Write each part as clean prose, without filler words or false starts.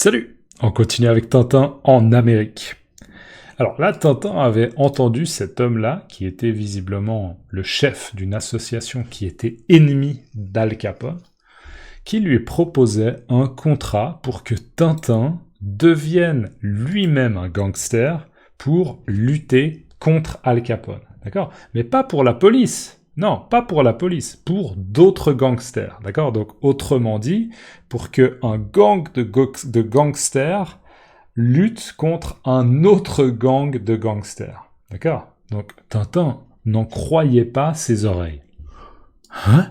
Salut! On continue avec Tintin en Amérique. Alors là, Tintin avait entendu cet homme-là, qui était visiblement le chef d'une association qui était ennemie d'Al Capone, qui lui proposait un contrat pour que Tintin devienne lui-même un gangster pour lutter contre Al Capone. D'accord? Mais pas pour la police. Non, pas pour la police, pour d'autres gangsters. D'accord? Donc, autrement dit, pour qu'un gang de gangsters lutte contre un autre gang de gangsters. D'accord? Donc, Tintin n'en croyait pas ses oreilles. Hein?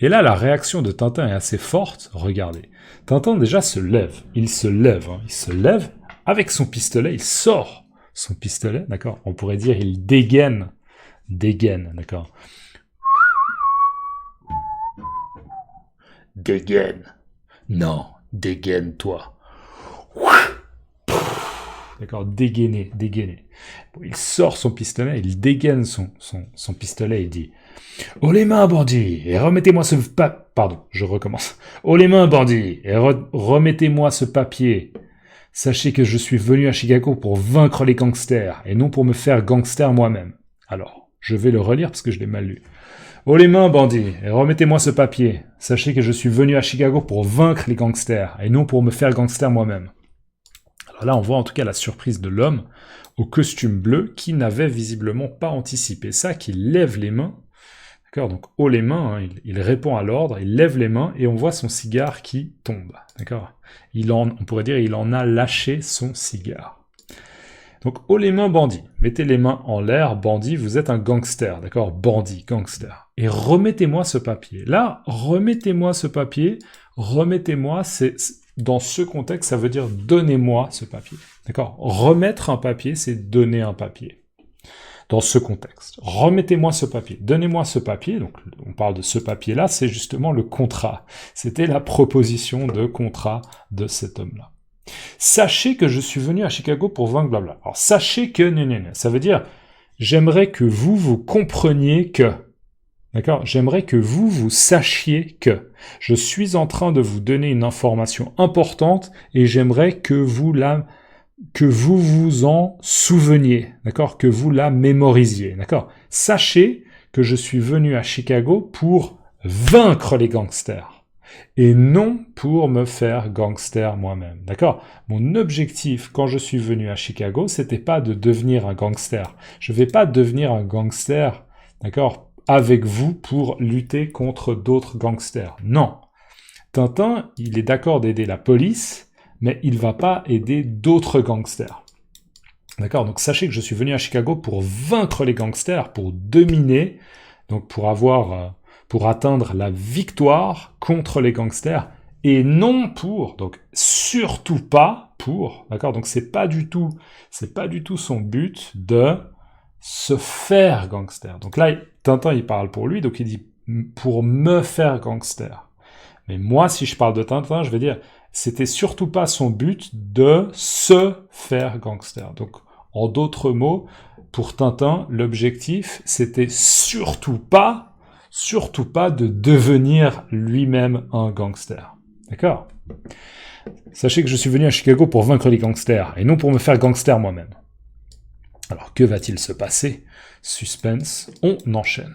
Et là, la réaction de Tintin est assez forte. Regardez. Tintin déjà se lève. Il se lève avec son pistolet. Il sort son pistolet. D'accord? On pourrait dire il dégaine. D'accord? Dégaine. Non, dégaine-toi. D'accord, dégainer. Bon, il sort son pistolet, il dégaine son pistolet et dit « Haut les mains, bandit, et remettez-moi ce Pardon, je recommence. « Haut les mains, bandit, et remettez-moi ce papier. Sachez que je suis venu à Chicago pour vaincre les gangsters, et non pour me faire gangster moi-même. » Alors, je vais le relire parce que je l'ai mal lu. « Haut les mains, bandit, et remettez-moi ce papier. Sachez que je suis venu à Chicago pour vaincre les gangsters, et non pour me faire gangster moi-même. » Alors là, on voit en tout cas la surprise de l'homme au costume bleu qui n'avait visiblement pas anticipé ça, qui lève les mains. D'accord, donc haut les mains, hein, il répond à l'ordre, il lève les mains et on voit son cigare qui tombe. D'accord, on pourrait dire il en a lâché son cigare. Donc haut les mains, bandit. Mettez les mains en l'air, bandit, vous êtes un gangster. D'accord, bandit, gangster. Et remettez-moi ce papier. Là, remettez-moi ce papier. Remettez-moi, dans ce contexte, ça veut dire donnez-moi ce papier. D'accord? Remettre un papier, c'est donner un papier. Dans ce contexte. Remettez-moi ce papier. Donnez-moi ce papier. Donc, on parle de ce papier-là, c'est justement le contrat. C'était la proposition de contrat de cet homme-là. Sachez que je suis venu à Chicago pour vaincre blabla. Alors, sachez que, ça veut dire, j'aimerais que vous compreniez que. D'accord? J'aimerais que vous sachiez que je suis en train de vous donner une information importante et j'aimerais que vous vous en souveniez. D'accord? Que vous la mémorisiez. D'accord? Sachez que je suis venu à Chicago pour vaincre les gangsters et non pour me faire gangster moi-même. D'accord? Mon objectif quand je suis venu à Chicago, c'était pas de devenir un gangster. Je vais pas devenir un gangster, d'accord? Avec vous pour lutter contre d'autres gangsters. Non. Tintin, il est d'accord d'aider la police, mais il va pas aider d'autres gangsters. D'accord? Donc sachez que je suis venu à Chicago pour vaincre les gangsters, pour dominer, donc pour atteindre la victoire contre les gangsters, et non pour, donc surtout pas pour, d'accord? Donc c'est pas du tout son but de se faire gangster. Donc là, Tintin, il parle pour lui, donc il dit pour me faire gangster. Mais moi, si je parle de Tintin, je vais dire c'était surtout pas son but de se faire gangster. Donc, en d'autres mots, pour Tintin, l'objectif, c'était surtout pas de devenir lui-même un gangster. D'accord? Sachez que je suis venu à Chicago pour vaincre les gangsters, et non pour me faire gangster moi-même. Alors, que va-t-il se passer? Suspense, on enchaîne.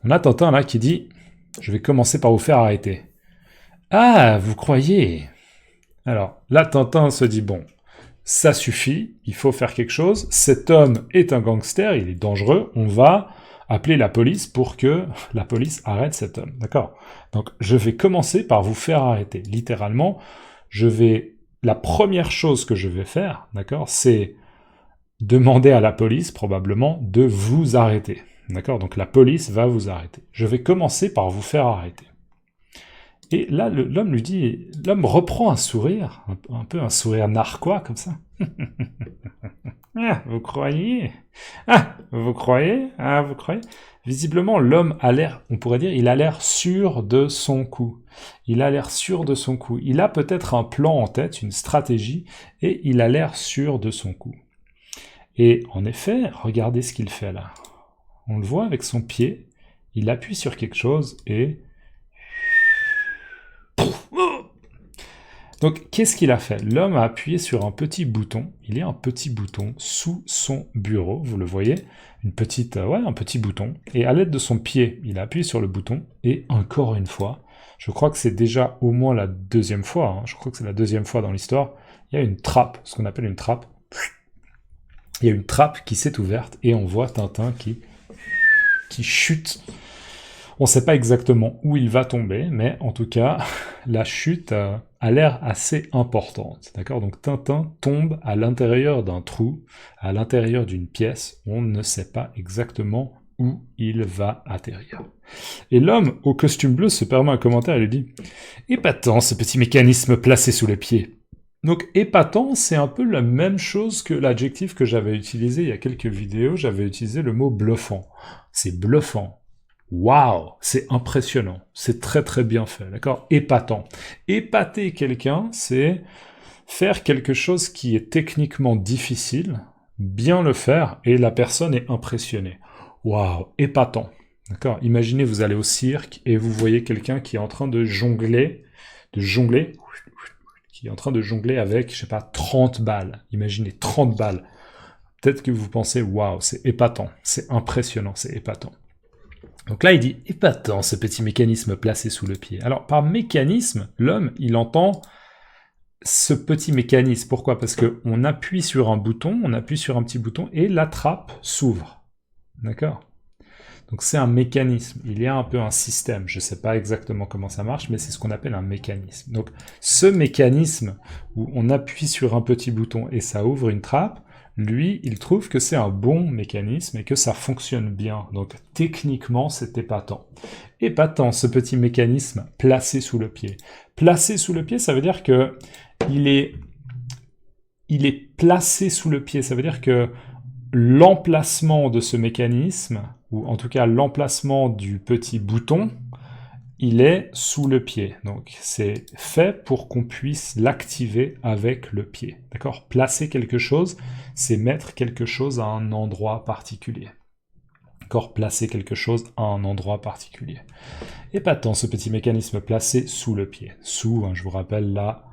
On a Tintin là qui dit « Je vais commencer par vous faire arrêter. » Ah, vous croyez? Alors, là, Tintin se dit « Bon, ça suffit, il faut faire quelque chose. Cet homme est un gangster, il est dangereux, on va appeler la police pour que la police arrête cet homme. » D'accord? Donc, je vais commencer par vous faire arrêter. Littéralement, la première chose que je vais faire, d'accord, c'est demander à la police, probablement, de vous arrêter. D'accord? Donc la police va vous arrêter. Je vais commencer par vous faire arrêter. Et là, l'homme reprend un sourire, un peu un sourire narquois, comme ça. Ah, vous croyez? Ah, vous croyez? Ah, vous croyez? Visiblement, l'homme a l'air, on pourrait dire, il a l'air sûr de son coup. Il a l'air sûr de son coup. Il a peut-être un plan en tête, une stratégie, et il a l'air sûr de son coup. Et en effet, regardez ce qu'il fait là. On le voit avec son pied, il appuie sur quelque chose et Donc, qu'est-ce qu'il a fait? L'homme a appuyé sur un petit bouton. Il y a un petit bouton sous son bureau, vous le voyez, un petit bouton. Et à l'aide de son pied, il a appuyé sur le bouton. Et encore une fois, je crois que c'est déjà au moins la deuxième fois, je crois que c'est la deuxième fois dans l'histoire, il y a une trappe, ce qu'on appelle une trappe. Il y a une trappe qui s'est ouverte et on voit Tintin qui chute. On ne sait pas exactement où il va tomber, mais en tout cas, la chute a l'air assez importante. D'accord? Donc Tintin tombe à l'intérieur d'un trou, à l'intérieur d'une pièce. On ne sait pas exactement où il va atterrir. Et l'homme au costume bleu se permet un commentaire et lui dit « Épatant ce petit mécanisme placé sous le pied ». Donc épatant, c'est un peu la même chose que l'adjectif que j'avais utilisé il y a quelques vidéos. J'avais utilisé le mot bluffant. C'est bluffant. Waouh, c'est impressionnant, c'est très très bien fait, d'accord? Épatant. Épater quelqu'un, c'est faire quelque chose qui est techniquement difficile, bien le faire, et la personne est impressionnée. Waouh, épatant, d'accord? Imaginez, vous allez au cirque, et vous voyez quelqu'un qui est en train de jongler, qui est en train de jongler avec, je sais pas, 30 balles. Imaginez, 30 balles. Peut-être que vous pensez, waouh, c'est épatant, c'est impressionnant, c'est épatant. Donc là, il dit « épatant ce petit mécanisme placé sous le pied ». Alors, par mécanisme, l'homme, il entend ce petit mécanisme. Pourquoi? Parce qu'on appuie sur un bouton, on appuie sur un petit bouton, et la trappe s'ouvre. D'accord? Donc c'est un mécanisme, il y a un peu un système. Je ne sais pas exactement comment ça marche, mais c'est ce qu'on appelle un mécanisme. Donc ce mécanisme, où on appuie sur un petit bouton et ça ouvre une trappe, lui, il trouve que c'est un bon mécanisme et que ça fonctionne bien. Donc techniquement, c'est épatant. Épatant, ce petit mécanisme placé sous le pied. Placé sous le pied, ça veut dire que il est placé sous le pied. Ça veut dire que l'emplacement de ce mécanisme, ou en tout cas l'emplacement du petit bouton, il est sous le pied. Donc c'est fait pour qu'on puisse l'activer avec le pied. D'accord? Placer quelque chose, c'est mettre quelque chose à un endroit particulier. D'accord? Placer quelque chose à un endroit particulier. Épatant ce petit mécanisme placé sous le pied. Sous, je vous rappelle, là,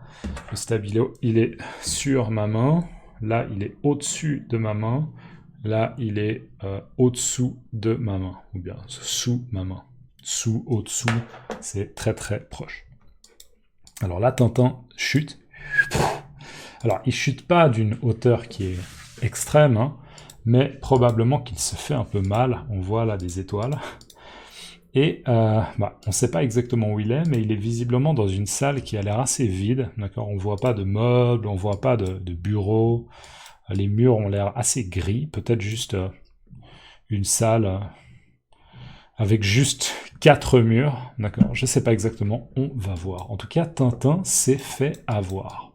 le stabilo, il est sur ma main. Là, il est au-dessus de ma main. Là, il est au-dessous de ma main. Ou bien sous ma main. Sous, au-dessous, c'est très très proche. Alors là, Tintin chute. Alors, il chute pas d'une hauteur qui est extrême, mais probablement qu'il se fait un peu mal. On voit là des étoiles. Et on ne sait pas exactement où il est, mais il est visiblement dans une salle qui a l'air assez vide. D'accord? On ne voit pas de meubles, on ne voit pas de bureaux. Les murs ont l'air assez gris. Peut-être juste une salle avec juste 4 murs, d'accord, je sais pas exactement, on va voir. En tout cas, Tintin s'est fait avoir.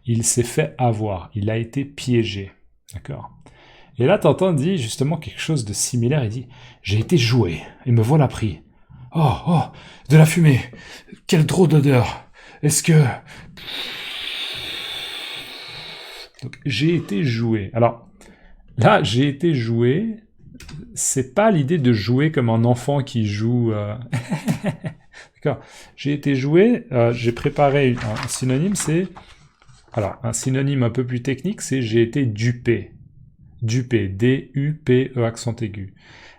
Il s'est fait avoir, il a été piégé, d'accord. Et là, Tintin dit justement quelque chose de similaire, il dit « J'ai été joué, et me voilà pris. Oh, de la fumée, quelle drôle d'odeur. Est-ce que... » Donc, j'ai été joué. Alors, là, j'ai été joué... C'est pas l'idée de jouer comme un enfant qui joue... D'accord. J'ai été joué, j'ai préparé un synonyme, c'est... Alors, un synonyme un peu plus technique, c'est j'ai été dupé. Dupé, D-U-P-E accent aigu.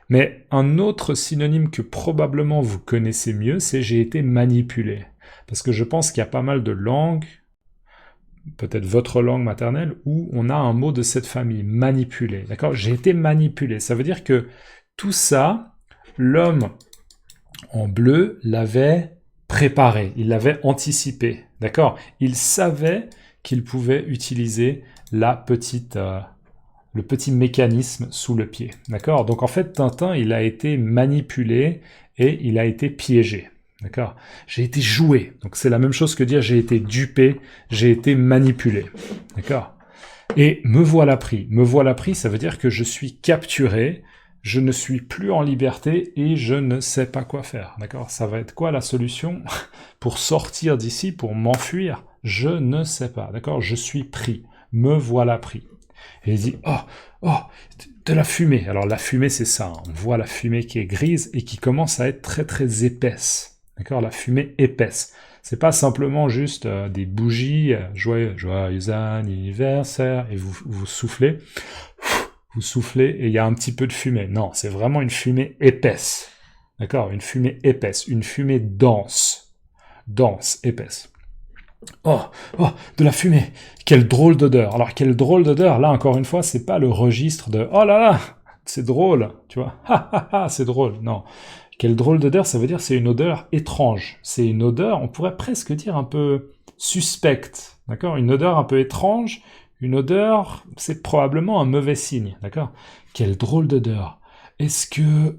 Mais un autre synonyme que probablement vous connaissez mieux, c'est j'ai été manipulé. Parce que je pense qu'il y a pas mal de langues, peut-être votre langue maternelle, où on a un mot de cette famille, manipulé, d'accord? J'ai été manipulé, ça veut dire que tout ça, l'homme en bleu l'avait préparé, il l'avait anticipé, d'accord? Il savait qu'il pouvait utiliser le petit mécanisme sous le pied, d'accord? Donc en fait, Tintin, il a été manipulé et il a été piégé. D'accord? J'ai été joué. Donc c'est la même chose que dire j'ai été dupé, j'ai été manipulé. D'accord? Et me voilà pris. Me voilà pris, ça veut dire que je suis capturé, je ne suis plus en liberté et je ne sais pas quoi faire. D'accord? Ça va être quoi la solution pour sortir d'ici, pour m'enfuir? Je ne sais pas. D'accord? Je suis pris. Me voilà pris. Et il dit de la fumée. Alors la fumée, c'est ça. On voit la fumée qui est grise et qui commence à être très très épaisse. D'accord? La fumée épaisse. C'est pas simplement juste des bougies, joyeux anniversaire, et vous soufflez, et il y a un petit peu de fumée. Non, c'est vraiment une fumée épaisse. D'accord? Une fumée épaisse, une fumée dense, épaisse. Oh, oh, de la fumée. Quelle drôle d'odeur. Alors, quelle drôle d'odeur. Là, encore une fois, c'est pas le registre de oh là là, c'est drôle, tu vois. Ha ha ha, c'est drôle. Non. Quelle drôle d'odeur, ça veut dire c'est une odeur étrange. C'est une odeur, on pourrait presque dire un peu suspecte. D'accord? Une odeur un peu étrange. Une odeur, c'est probablement un mauvais signe. D'accord? Quelle drôle d'odeur. Est-ce que.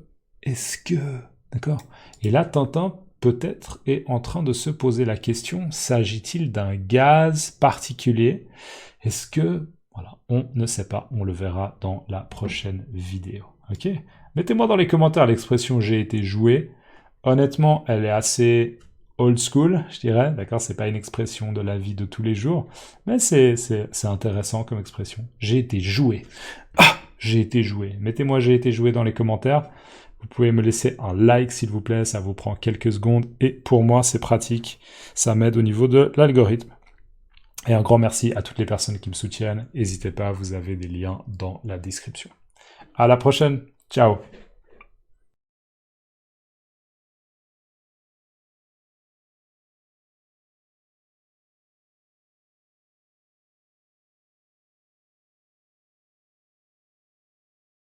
D'accord? Et là, Tintin peut-être est en train de se poser la question, s'agit-il d'un gaz particulier? Est-ce que... Voilà, on ne sait pas, on le verra dans la prochaine vidéo. Ok? Mettez-moi dans les commentaires l'expression j'ai été joué. Honnêtement, elle est assez old school, je dirais. D'accord? C'est pas une expression de la vie de tous les jours, mais c'est intéressant comme expression. J'ai été joué. Ah! J'ai été joué. Mettez-moi j'ai été joué dans les commentaires. Vous pouvez me laisser un like s'il vous plaît, ça vous prend quelques secondes et pour moi c'est pratique, ça m'aide au niveau de l'algorithme. Et un grand merci à toutes les personnes qui me soutiennent, n'hésitez pas, vous avez des liens dans la description. À la prochaine, ciao.